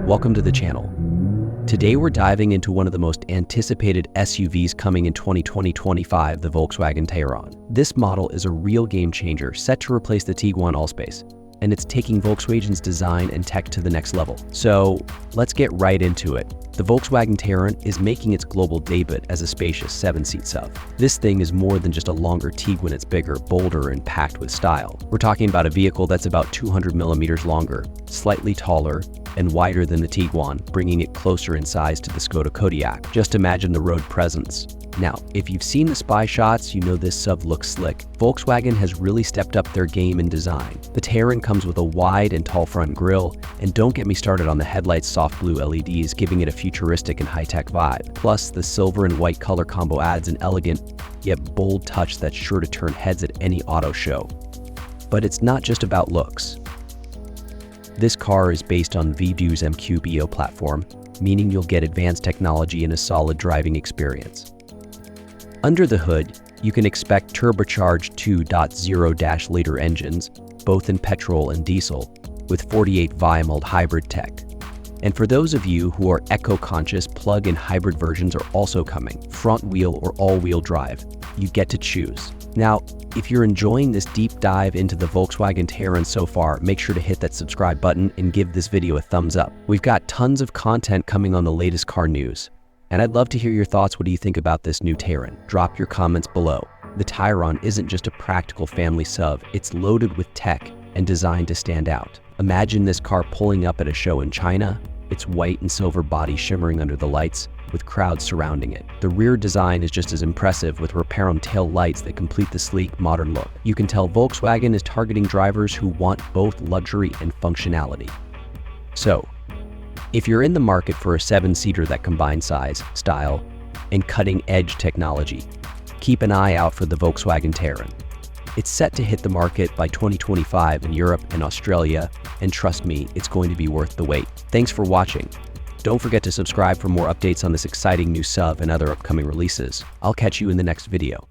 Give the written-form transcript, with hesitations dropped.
welcome to the channel. Today we're diving into one of the most anticipated SUVs coming in 2020-25, the Volkswagen Tayron. This model is a real game changer set to replace the Tiguan Allspace, and it's taking Volkswagen's design and tech to the next level. So let's get right into it. The Volkswagen Tayron is making its global debut as a spacious 7-seat SUV. This thing is more than just a longer Tiguan, it's bigger, bolder, and packed with style. We're talking about a vehicle that's about 200 millimeters longer, slightly taller, and wider than the Tiguan, bringing it closer in size to the Skoda Kodiaq. Just imagine the road presence. Now, if you've seen the spy shots, you know this SUV looks slick. Volkswagen has really stepped up their game in design. The Tayron comes with a wide and tall front grille, and don't get me started on the headlights' soft blue LEDs, giving it a futuristic and high-tech vibe. Plus, the silver and white color combo adds an elegant, yet bold touch that's sure to turn heads at any auto show. But it's not just about looks. This car is based on VW's MQB platform, meaning you'll get advanced technology and a solid driving experience. Under the hood, you can expect turbocharged 2.0-liter engines, both in petrol and diesel, with 48-volt hybrid tech. And for those of you who are eco-conscious, plug-in hybrid versions are also coming, front-wheel or all-wheel drive. You get to choose. Now, if you're enjoying this deep dive into the Volkswagen Tayron so far, make sure to hit that subscribe button and give this video a thumbs up. We've got tons of content coming on the latest car news. And I'd love to hear your thoughts. What do you think about this new Tayron? Drop your comments below. The Tayron isn't just a practical family SUV, it's loaded with tech and designed to stand out. Imagine this car pulling up at a show in China, its white and silver body shimmering under the lights, with crowds surrounding it. The rear design is just as impressive, with Reparon tail lights that complete the sleek, modern look. You can tell Volkswagen is targeting drivers who want both luxury and functionality. So, if you're in the market for a 7-seater that combines size, style, and cutting-edge technology, keep an eye out for the Volkswagen Tayron. It's set to hit the market by 2025 in Europe and Australia, and trust me, it's going to be worth the wait. Thanks for watching. Don't forget to subscribe for more updates on this exciting new SUV and other upcoming releases. I'll catch you in the next video.